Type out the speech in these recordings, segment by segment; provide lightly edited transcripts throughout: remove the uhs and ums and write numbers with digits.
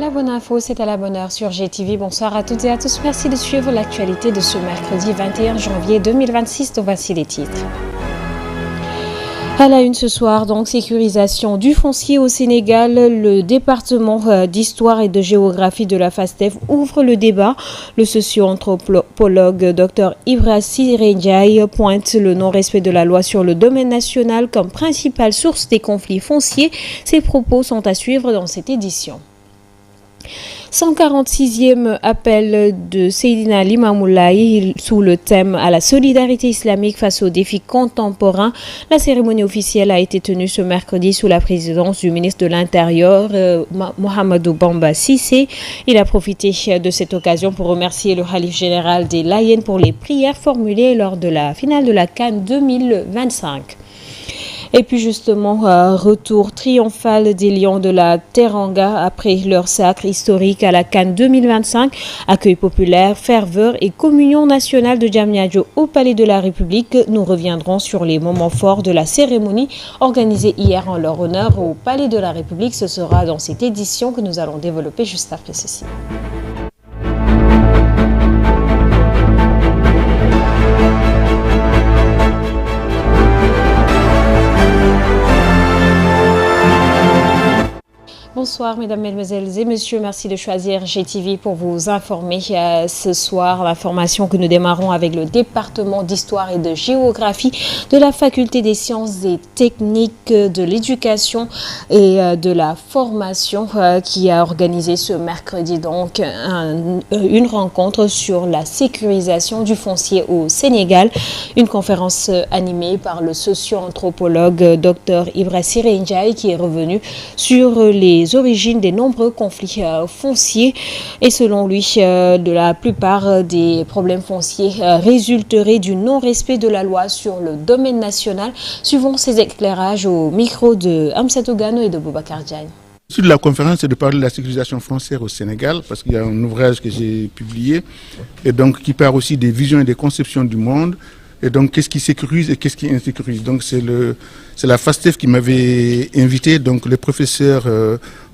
La bonne info, c'est à la bonne heure sur GTV. Bonsoir à toutes et à tous. Merci de suivre l'actualité de ce mercredi 21 janvier 2026. Donc voici les titres. À la une ce soir, donc, sécurisation du foncier au Sénégal. Le département d'histoire et de géographie de la FASTEF ouvre le débat. Le socio-anthropologue Dr Ibra Siré Ndiaye pointe le non-respect de la loi sur le domaine national comme principale source des conflits fonciers. Ses propos sont à suivre dans cette édition. 146e appel de Seydina Limamoulaye sous le thème à la solidarité islamique face aux défis contemporains. La cérémonie officielle a été tenue ce mercredi sous la présidence du ministre de l'Intérieur, Mohamedou Bamba Cissé. Il a profité de cette occasion pour remercier le Khalif général des Layènes pour les prières formulées lors de la finale de la CAN 2025. Et puis justement, retour triomphal des Lions de la Teranga après leur sacre historique à la CAN 2025. Accueil populaire, ferveur et communion nationale de Diamniadio au Palais de la République. Nous reviendrons sur les moments forts de la cérémonie organisée hier en leur honneur au Palais de la République. Ce sera dans cette édition que nous allons développer juste après ceci. Bonsoir mesdames, mesdemoiselles et messieurs, merci de choisir GTV pour vous informer ce soir. L'information que nous démarrons avec le département d'histoire et de géographie de la faculté des sciences et techniques de l'éducation et de la formation qui a organisé ce mercredi donc une rencontre sur la sécurisation du foncier au Sénégal. Une conférence animée par le socio-anthropologue Dr Ibra Siré Ndiaye qui est revenu sur les origines des nombreux conflits fonciers et selon lui, de la plupart des problèmes fonciers résulteraient du non-respect de la loi sur le domaine national. Suivons ces éclairages au micro de Amsatou Gano et de Boubacar Diagne. L'issue de la conférence, c'est de parler de la sécurisation foncière au Sénégal, parce qu'il y a un ouvrage que j'ai publié, et donc qui part aussi des visions et des conceptions du monde. Et donc, qu'est-ce qui sécurise et qu'est-ce qui insécurise? Donc, c'est la FASTEF qui m'avait invité, donc le professeur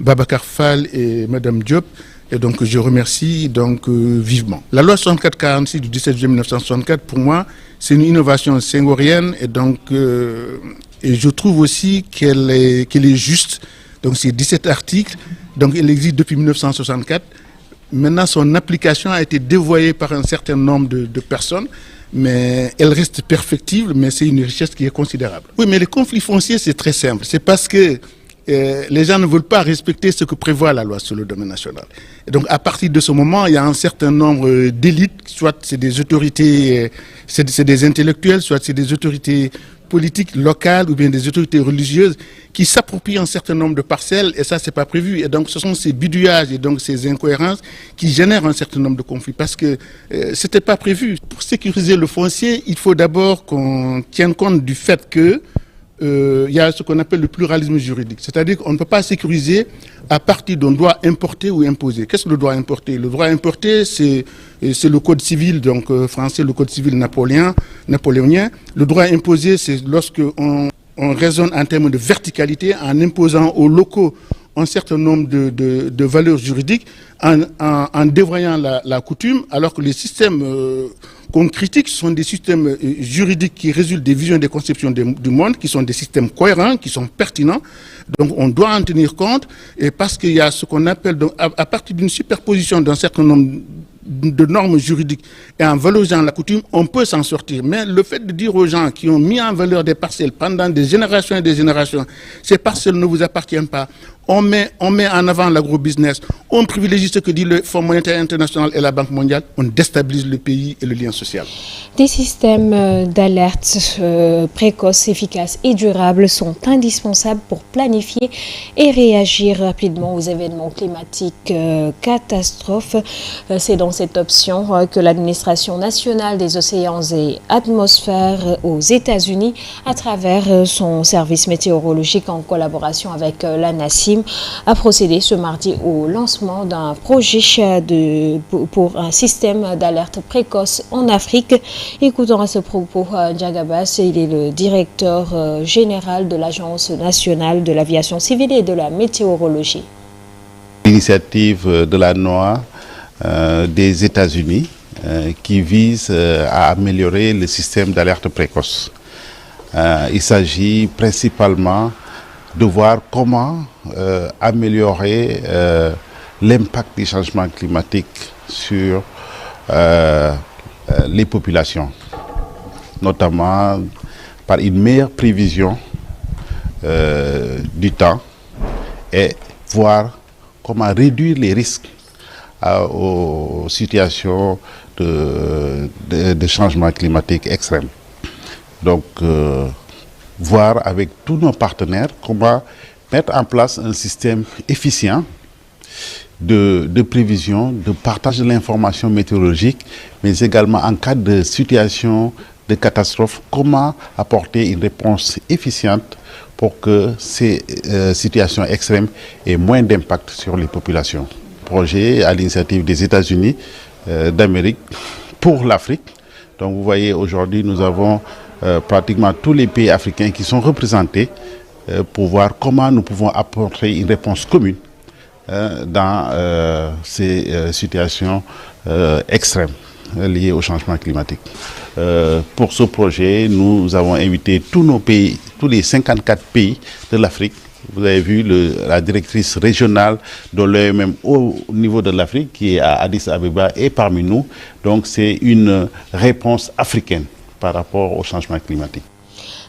Babacar Fall et Madame Diop. Et donc, je remercie donc vivement. La loi 64-46 du 17 juillet 1964, pour moi, c'est une innovation senghorienne. Et donc, et je trouve aussi qu'elle est juste. Donc, c'est 17 articles. Donc, elle existe depuis 1964. Maintenant, son application a été dévoyée par un certain nombre de personnes. Mais elle reste perfectible, mais c'est une richesse qui est considérable. Oui, mais les conflits fonciers, c'est très simple. C'est parce que les gens ne veulent pas respecter ce que prévoit la loi sur le domaine national. Et donc, à partir de ce moment, il y a un certain nombre d'élites, soit c'est des autorités, c'est des intellectuels, soit c'est des autorités politiques locales ou bien des autorités religieuses qui s'approprient un certain nombre de parcelles et ça, c'est pas prévu. Et donc, ce sont ces bidouillages et donc ces incohérences qui génèrent un certain nombre de conflits parce que c'était pas prévu. Pour sécuriser le foncier, il faut d'abord qu'on tienne compte du fait que il y a ce qu'on appelle le pluralisme juridique. C'est-à-dire qu'on ne peut pas sécuriser à partir d'un droit importé ou imposé. Qu'est-ce que le droit importé? Le droit importé, c'est le code civil, donc français, le code civil napoléonien. Le droit imposé, c'est lorsque on raisonne en termes de verticalité, en imposant aux locaux un certain nombre de valeurs juridiques, en dévoyant la coutume, alors que les systèmes qu'on critique sont des systèmes juridiques qui résultent des visions et des conceptions du monde, qui sont des systèmes cohérents, qui sont pertinents. Donc on doit en tenir compte, et parce qu'il y a ce qu'on appelle, donc, à partir d'une superposition d'un certain nombre de normes juridiques et en valorisant la coutume, on peut s'en sortir. Mais le fait de dire aux gens qui ont mis en valeur des parcelles pendant des générations et des générations, ces parcelles ne vous appartiennent pas, on met en avant l'agro-business, on privilégie ce que dit le Fonds monétaire international et la Banque mondiale, on déstabilise le pays et le lien social. Des systèmes d'alerte précoces, efficaces et durables sont indispensables pour planifier et réagir rapidement aux événements climatiques catastrophes. C'est dans cette option que l'administration nationale des océans et atmosphères aux États-Unis, à travers son service météorologique en collaboration avec l'ANACIM, a procédé ce mardi au lancement d'un projet pour un système d'alerte précoce en Afrique. Écoutons à ce propos Ndiagabas, il est le directeur général de l'Agence nationale de l'aviation civile et de la météorologie. L'initiative de la NOAA des États-Unis qui vise à améliorer le système d'alerte précoce. Il s'agit principalement de voir comment améliorer l'impact des changements climatiques sur les populations, notamment par une meilleure prévision du temps et voir comment réduire les risques aux situations de changement climatique extrême. Donc, voir avec tous nos partenaires comment mettre en place un système efficient de prévision, de partage de l'information météorologique, mais également en cas de situation de catastrophe, comment apporter une réponse efficiente pour que ces situations extrêmes aient moins d'impact sur les populations. Projet à l'initiative des États-Unis d'Amérique pour l'Afrique. Donc vous voyez, aujourd'hui, nous avons pratiquement tous les pays africains qui sont représentés pour voir comment nous pouvons apporter une réponse commune dans ces situations extrêmes liées au changement climatique. Pour ce projet, nous avons invité tous nos pays, tous les 54 pays de l'Afrique. Vous avez vu la directrice régionale de l'OMM au niveau de l'Afrique, qui est à Addis Abeba, et parmi nous. Donc c'est une réponse africaine par rapport au changement climatique.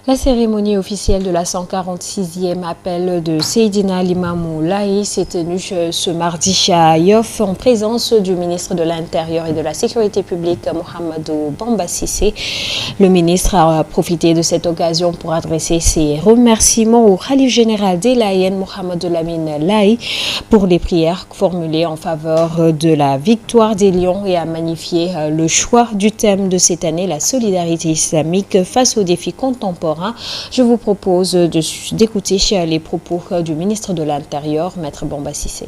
La cérémonie officielle de la 146e appel de Seydina Limamou Laye s'est tenue ce mardi à Yoff en présence du ministre de l'Intérieur et de la Sécurité publique, Mohamedou Bamba Cissé. Le ministre a profité de cette occasion pour adresser ses remerciements au Khalife général des Layènes, Mohamedou Lamine Laye, pour les prières formulées en faveur de la victoire des Lions et a magnifié le choix du thème de cette année, la solidarité islamique face aux défis contemporains. Je vous propose d'écouter les propos du ministre de l'Intérieur, Maître Bamba Cissé.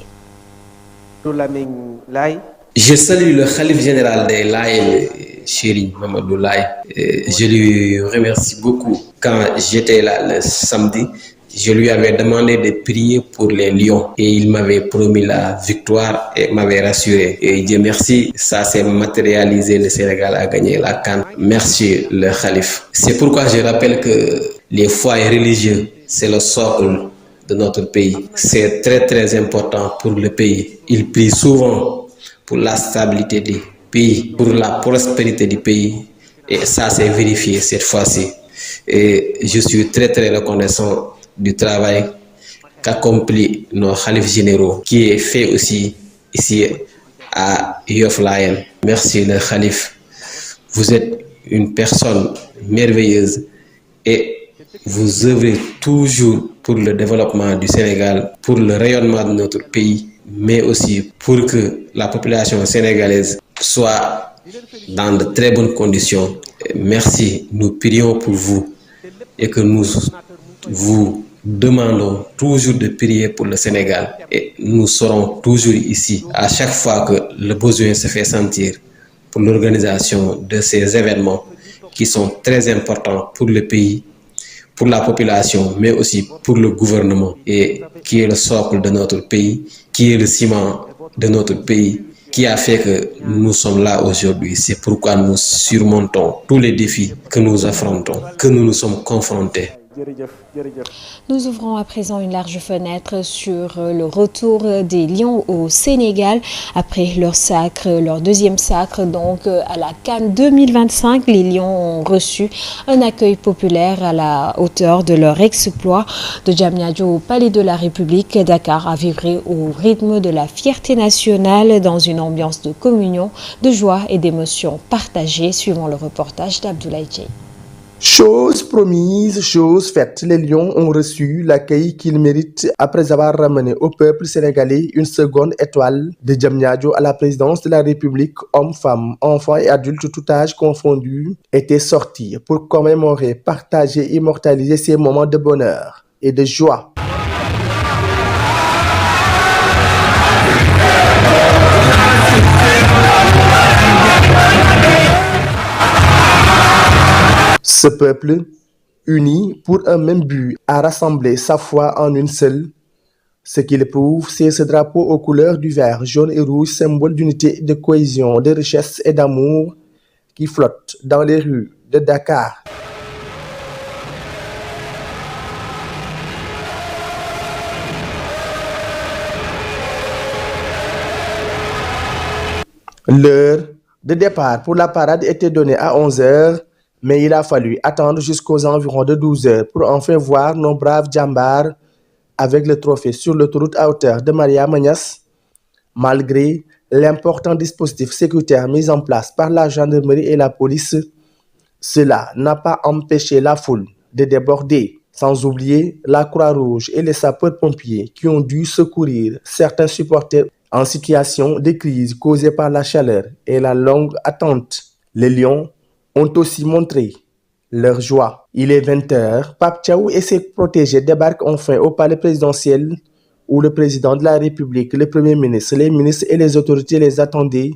Je salue le Khalife général des Layènes, Chéri Mamadou Laye. Je lui remercie beaucoup. Quand j'étais là le samedi, je lui avais demandé de prier pour les Lions et il m'avait promis la victoire et m'avait rassuré. Et Dieu merci, ça s'est matérialisé, le Sénégal a gagné la CAN. Merci le Khalife. C'est pourquoi je rappelle que les foyers religieux, c'est le socle de notre pays. C'est très très important pour le pays. Il prie souvent pour la stabilité du pays, pour la prospérité du pays. Et ça s'est vérifié cette fois-ci. Et je suis très très reconnaissant du travail qu'accomplissent nos khalifes généraux, qui est fait aussi ici à Yoff Layène. Merci le Khalife. Vous êtes une personne merveilleuse et vous œuvrez toujours pour le développement du Sénégal, pour le rayonnement de notre pays, mais aussi pour que la population sénégalaise soit dans de très bonnes conditions. Merci, nous prions pour vous et que nous vous demandons toujours de prier pour le Sénégal et nous serons toujours ici à chaque fois que le besoin se fait sentir pour l'organisation de ces événements qui sont très importants pour le pays, pour la population, mais aussi pour le gouvernement et qui est le socle de notre pays, qui est le ciment de notre pays, qui a fait que nous sommes là aujourd'hui. C'est pourquoi nous surmontons tous les défis que nous affrontons, que nous nous sommes confrontés. Nous ouvrons à présent une large fenêtre sur le retour des Lions au Sénégal après leur deuxième sacre donc à la CAN 2025. Les Lions ont reçu un accueil populaire à la hauteur de leur exploit. De Diamniadio au Palais de la République, Dakar a vibré au rythme de la fierté nationale dans une ambiance de communion, de joie et d'émotion partagées, suivant le reportage d'Abdoulaye Dieye. Chose promise, chose faite, les Lions ont reçu l'accueil qu'ils méritent après avoir ramené au peuple sénégalais une seconde étoile. De Diamniadio à la présidence de la République, hommes, femmes, enfants et adultes, tout âge confondus, étaient sortis pour commémorer, partager, immortaliser ces moments de bonheur et de joie. Ce peuple, uni pour un même but, a rassemblé sa foi en une seule, Ce qu'il prouve, c'est ce drapeau aux couleurs du vert, jaune et rouge, symbole d'unité, de cohésion, de richesse et d'amour qui flotte dans les rues de Dakar. L'heure de départ pour la parade était donnée à 11 h, mais il a fallu attendre jusqu'aux environs de 12 h pour enfin voir nos braves djambars avec le trophée sur l'autoroute à hauteur de Maria Magnas. Malgré l'important dispositif sécuritaire mis en place par la gendarmerie et la police, cela n'a pas empêché la foule de déborder, sans oublier la Croix-Rouge et les sapeurs-pompiers qui ont dû secourir certains supporters en situation de crise causée par la chaleur et la longue attente. Les Lions ont aussi montré leur joie. Il est 20 h. Pape Thiaw et ses protégés débarquent enfin au palais présidentiel où le président de la République, le Premier ministre, les ministres et les autorités les attendaient,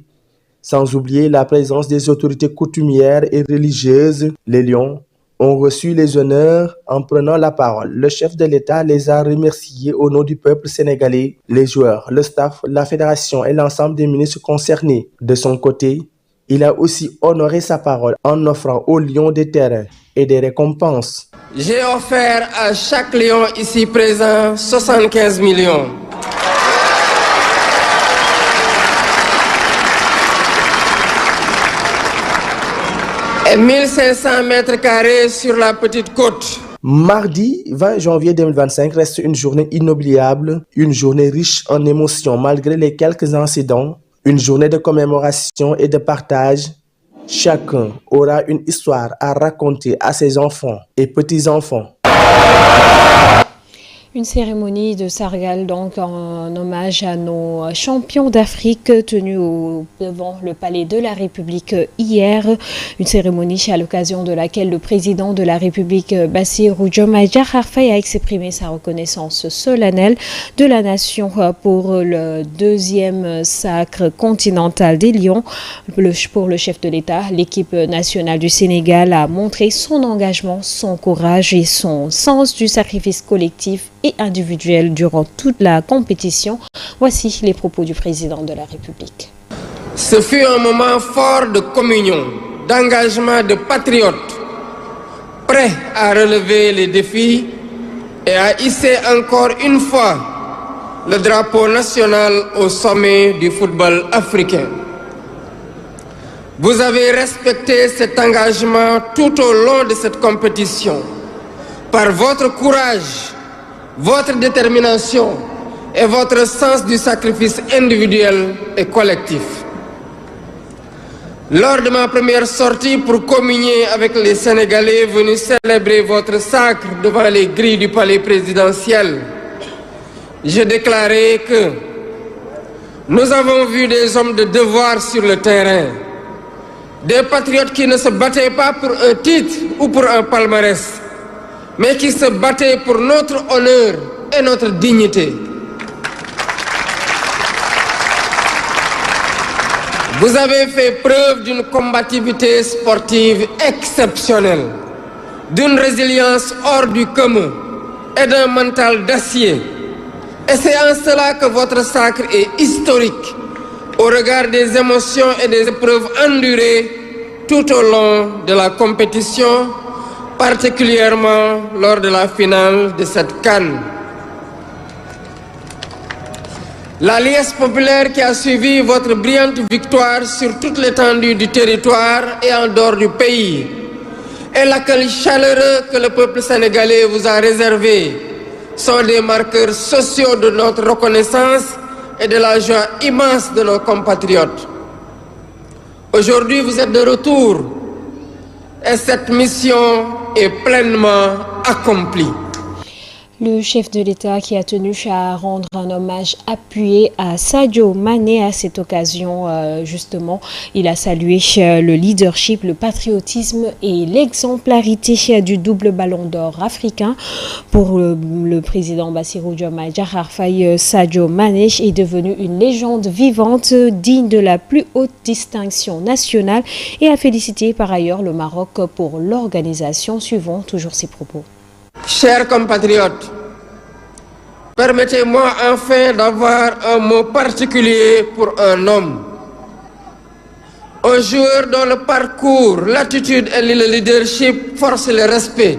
sans oublier la présence des autorités coutumières et religieuses. Les Lions ont reçu les honneurs en prenant la parole. Le chef de l'État les a remerciés au nom du peuple sénégalais, les joueurs, le staff, la fédération et l'ensemble des ministres concernés. De son côté, il a aussi honoré sa parole en offrant aux Lions des terrains et des récompenses. J'ai offert à chaque Lion ici présent 75 millions. Et 1500 mètres carrés sur la petite côte. Mardi 20 janvier 2025 reste une journée inoubliable, une journée riche en émotions malgré les quelques incidents, une journée de commémoration et de partage. Chacun aura une histoire à raconter à ses enfants et petits-enfants. Une cérémonie de Sargal, donc en hommage à nos champions d'Afrique tenue devant le palais de la République hier. Une cérémonie à l'occasion de laquelle le président de la République, Bassirou Diomaye Diakhar Faye, a exprimé sa reconnaissance solennelle de la nation pour le deuxième sacre continental des Lions. Pour le chef de l'État, l'équipe nationale du Sénégal a montré son engagement, son courage et son sens du sacrifice collectif et individuel durant toute la compétition. Voici les propos du président de la République. Ce fut un moment fort de communion, d'engagement de patriotes, prêts à relever les défis et à hisser encore une fois le drapeau national au sommet du football africain. Vous avez respecté cet engagement tout au long de cette compétition par votre courage, votre détermination et votre sens du sacrifice individuel et collectif. Lors de ma première sortie pour communier avec les Sénégalais venus célébrer votre sacre devant les grilles du palais présidentiel, j'ai déclaré que nous avons vu des hommes de devoir sur le terrain, des patriotes qui ne se battaient pas pour un titre ou pour un palmarès, mais qui se battaient pour notre honneur et notre dignité. Vous avez fait preuve d'une combativité sportive exceptionnelle, d'une résilience hors du commun et d'un mental d'acier. Et c'est en cela que votre sacre est historique, au regard des émotions et des épreuves endurées tout au long de la compétition, particulièrement lors de la finale de cette CAN. La liesse populaire qui a suivi votre brillante victoire sur toute l'étendue du territoire et en dehors du pays, et l'accueil chaleureux que le peuple sénégalais vous a réservé sont des marqueurs sociaux de notre reconnaissance et de la joie immense de nos compatriotes. Aujourd'hui, vous êtes de retour et cette mission est pleinement accomplie. Le chef de l'État qui a tenu à rendre un hommage appuyé à Sadio Mané à cette occasion, justement, il a salué le leadership, le patriotisme et l'exemplarité du double ballon d'or africain. Pour le président Bassirou Diomaye Diakhar Faye, Sadio Mané est devenu une légende vivante digne de la plus haute distinction nationale et a félicité par ailleurs le Maroc pour l'organisation. Suivons toujours ses propos. Chers compatriotes, Permettez-moi enfin d'avoir un mot particulier pour un homme. Un joueur dont le parcours, l'attitude et le leadership forcent le respect.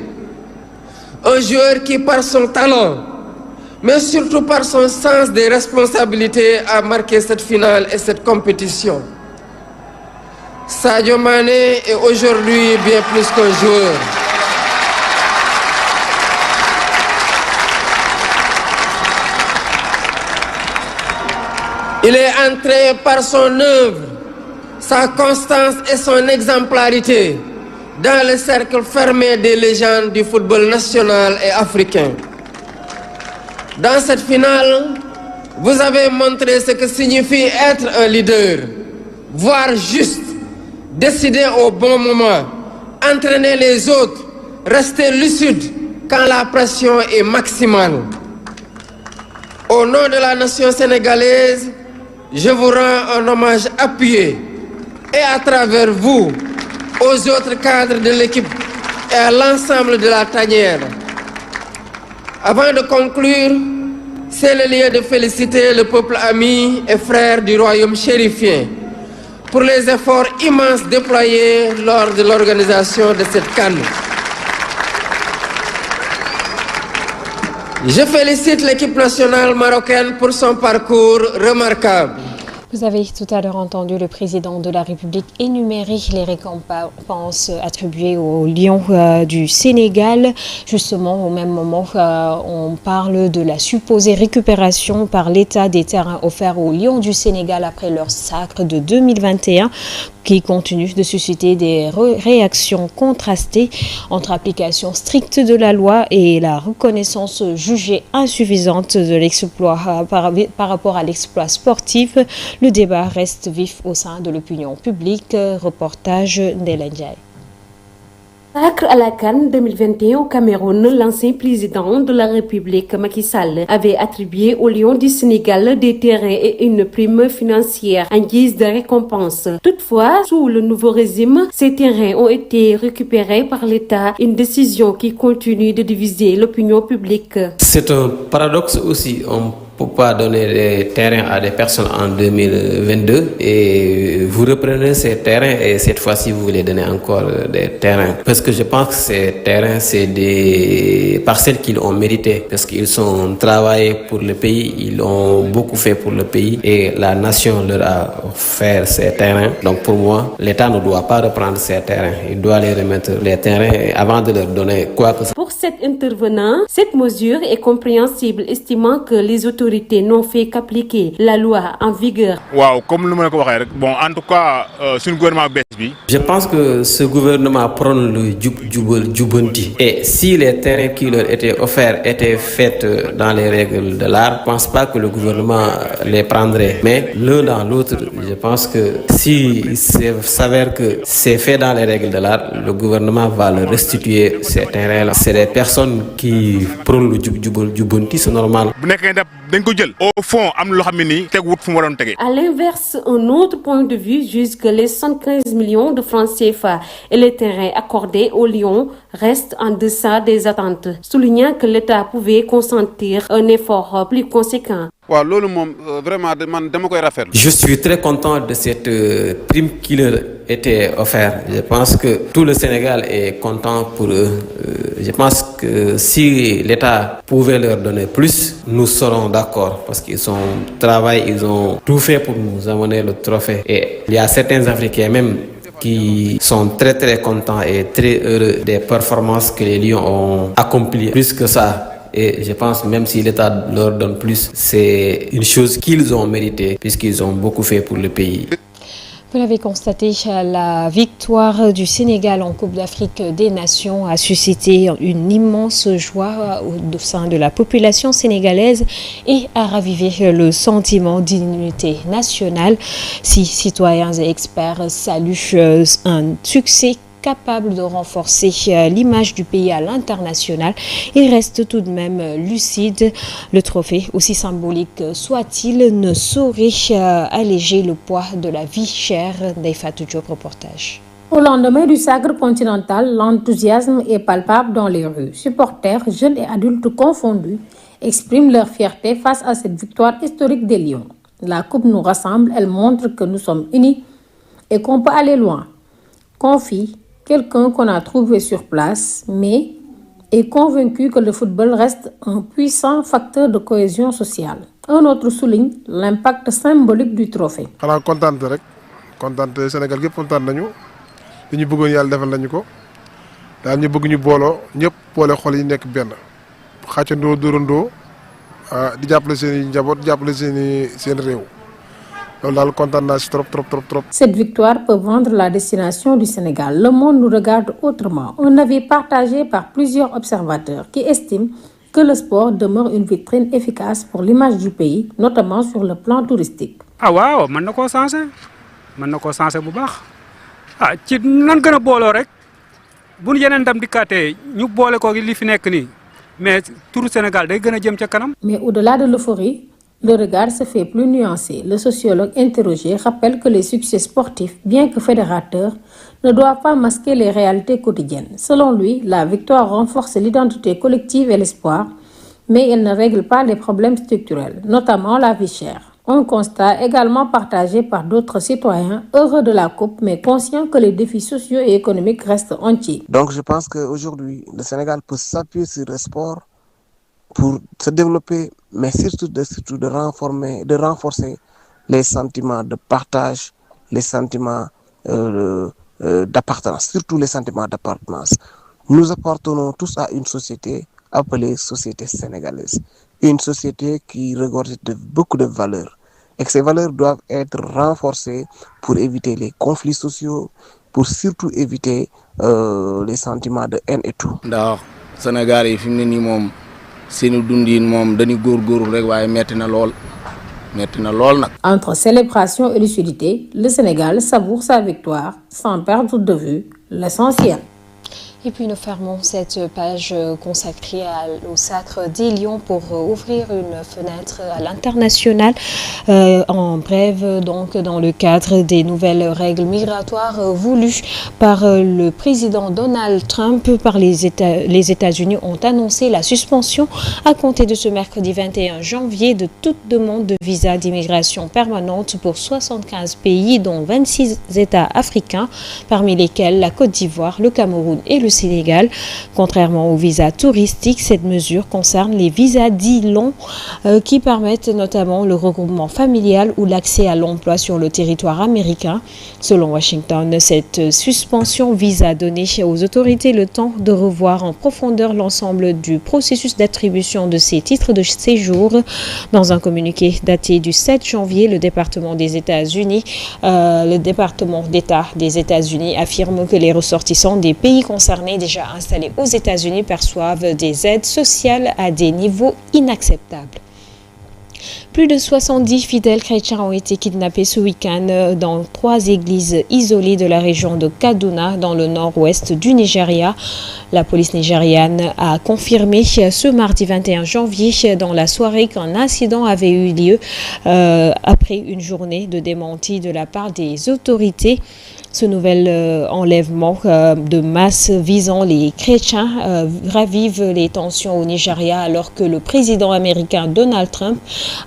Un joueur qui, par son talent, mais surtout par son sens des responsabilités, a marqué cette finale et cette compétition. Sadio Mané est aujourd'hui bien plus qu'un joueur. Il est entré par son œuvre, sa constance et son exemplarité dans le cercle fermé des légendes du football national et africain. Dans cette finale, vous avez montré ce que signifie être un leader, voir juste, décider au bon moment, entraîner les autres, rester lucide quand la pression est maximale. Au nom de la nation sénégalaise, je vous rends un hommage appuyé et à travers vous, aux autres cadres de l'équipe et à l'ensemble de la tanière. Avant de conclure, c'est le lieu de féliciter le peuple ami et frère du royaume chérifien pour les efforts immenses déployés lors de l'organisation de cette CAN. Je félicite l'équipe nationale marocaine pour son parcours remarquable. Vous avez tout à l'heure entendu le président de la République énumérer les récompenses attribuées aux Lions du Sénégal. Justement, au même moment, on parle de la supposée récupération par l'État des terrains offerts aux Lions du Sénégal après leur sacre de 2021, qui continue de susciter des réactions contrastées entre application stricte de la loi et la reconnaissance jugée insuffisante de l'exploit par rapport à l'exploit sportif. Le débat reste vif au sein de l'opinion publique. Reportage d'Elenjay. Sacre à la CAN 2021 au Cameroun, l'ancien président de la République Macky Sall avait attribué aux Lions du Sénégal des terrains et une prime financière en guise de récompense. Toutefois, sous le nouveau régime, ces terrains ont été récupérés par l'État, une décision qui continue de diviser l'opinion publique. C'est un paradoxe aussi. On ne peut pas donner des terrains à des personnes en 2022 et vous reprenez ces terrains et cette fois-ci vous voulez donner encore des terrains. Parce que je pense que ces terrains, c'est des parcelles qu'ils ont méritées parce qu'ils ont travaillé pour le pays, ils ont beaucoup fait pour le pays et la nation leur a offert ces terrains. Donc pour moi, l'État ne doit pas reprendre ces terrains. Il doit les remettre les terrains avant de leur donner quoi que ce soit. Pour cet intervenant, cette mesure est compréhensible, estimant que les autorités n'ont fait qu'appliquer la loi en vigueur. Comme le bon, en tout cas, c'est un gouvernement BSB. Je pense que ce gouvernement prône le Djubonti. Et si les terrains qui leur étaient offerts étaient faits dans les règles de l'art, je ne pense pas que le gouvernement les prendrait. Mais l'un dans l'autre, je pense que si s'avère que c'est fait dans les règles de l'art, le gouvernement va leur restituer ces terrains-là. C'est des personnes qui prônent le Djubonti, c'est normal. Au fond, à l'inverse, un autre point de vue juge que les 115 millions de francs CFA et les terrains accordés aux Lions restent en deçà des attentes, soulignant que l'État pouvait consentir un effort plus conséquent. Je suis très content de cette prime qui leur était offerte. Je pense que tout le Sénégal est content pour eux. Je pense que si l'État pouvait leur donner plus, nous serons d'accord parce qu'ils ont travaillé, ils ont tout fait pour nous amener le trophée. Et il y a certains Africains même qui sont très très contents et très heureux des performances que les Lions ont accomplies. Plus que ça. Et je pense même si l'État leur donne plus, c'est une chose qu'ils ont méritée puisqu'ils ont beaucoup fait pour le pays. Vous l'avez constaté, la victoire du Sénégal en Coupe d'Afrique des Nations a suscité une immense joie au sein de la population sénégalaise et a ravivé le sentiment d'unité nationale. Si citoyens et experts saluent un succès capable de renforcer l'image du pays à l'international, il reste tout de même lucide. Le trophée, aussi symbolique soit-il, ne saurait alléger le poids de la vie chère. Fatou Diop, reportage. Au lendemain du sacre continental, l'enthousiasme est palpable dans les rues. Supporters, jeunes et adultes confondus, expriment leur fierté face à cette victoire historique des Lions. La Coupe nous rassemble, elle montre que nous sommes unis et qu'on peut aller loin. Confie quelqu'un qu'on a trouvé sur place, mais est convaincu que le football reste un puissant facteur de cohésion sociale. Un autre souligne l'impact symbolique du trophée. xanaa kontaan rek kontaan Sénégal gépp kontaan nañu li ñu bëggoon yàlla defal nañu ko daal ñu bëgg ñu booloo ñëpp boole xol yi nekk benn xàccandoo dóorandoo di jàppale seen njaboot jàppale seen réew. Cette victoire peut vendre la destination du Sénégal. Le monde nous regarde autrement. Un avis partagé par plusieurs observateurs qui estiment que le sport demeure une vitrine efficace pour l'image du pays, notamment sur le plan touristique. Ah waaw, mën na koo sensé bu baax. Ci nan gën a booloo rek bu yeneen ndam dikkaatee ñu boole ko li fi nekk nii mais turu Sénégal day gën a jëm ca kanam. Mais au-delà de l'euphorie, le regard se fait plus nuancé. Le sociologue interrogé rappelle que les succès sportifs, bien que fédérateurs, ne doivent pas masquer les réalités quotidiennes. Selon lui, la victoire renforce l'identité collective et l'espoir, mais elle ne règle pas les problèmes structurels, notamment la vie chère. Un constat également partagé par d'autres citoyens heureux de la Coupe, mais conscients que les défis sociaux et économiques restent entiers. Donc je pense qu'aujourd'hui, le Sénégal peut s'appuyer sur le sport pour se développer, mais surtout de renforcer les sentiments de partage, les sentiments d'appartenance, surtout les sentiments d'appartenance. Nous appartenons tous à une société appelée société sénégalaise, une société qui regorge de beaucoup de valeurs. Et que ces valeurs doivent être renforcées pour éviter les conflits sociaux, pour surtout éviter les sentiments de haine et tout. Sénégal yi fi mu ne nii moom seeni dundin moom dañuy góorgóorlu rek waaye metti na lool nag. Entre célébration et lucidité, le Sénégal savoure sa victoire sans perdre de vue l'essentiel. Et puis nous fermons cette page consacrée au Sacre des Lions pour ouvrir une fenêtre à l'international. En bref, donc dans le cadre des nouvelles règles migratoires voulues par le président Donald Trump par les États-Unis ont annoncé la suspension à compter de ce mercredi 21 janvier de toute demande de visa d'immigration permanente pour 75 pays dont 26 États africains, parmi lesquels la Côte d'Ivoire, le Cameroun et le Sénégal. Contrairement aux visas touristiques, cette mesure concerne les visas dits longs qui permettent notamment le regroupement familial ou l'accès à l'emploi sur le territoire américain. Selon Washington, cette suspension vise à donner aux autorités le temps de revoir en profondeur l'ensemble du processus d'attribution de ces titres de séjour. Dans un communiqué daté du 7 janvier, le département d'État des États-Unis affirme que les ressortissants des pays concernés déjà installés aux États-Unis perçoivent des aides sociales à des niveaux inacceptables. Plus de 70 fidèles chrétiens ont été kidnappés ce week-end dans 3 églises isolées de la région de Kaduna, dans le nord-ouest du Nigeria. La police nigériane a confirmé ce mardi 21 janvier dans la soirée qu'un incident avait eu lieu après une journée de démenti de la part des autorités. Ce nouvel enlèvement de masse visant les chrétiens ravive les tensions au Nigeria alors que le président américain Donald Trump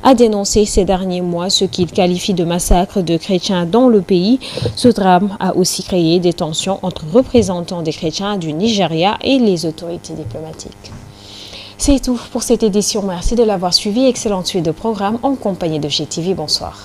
a dénoncé ces derniers mois ce qu'il qualifie de massacre de chrétiens dans le pays. Ce drame a aussi créé des tensions entre représentants des chrétiens du Nigeria et les autorités diplomatiques. C'est tout pour cette édition. Merci de l'avoir suivi. Excellente suite de programme en compagnie de GTV. Bonsoir.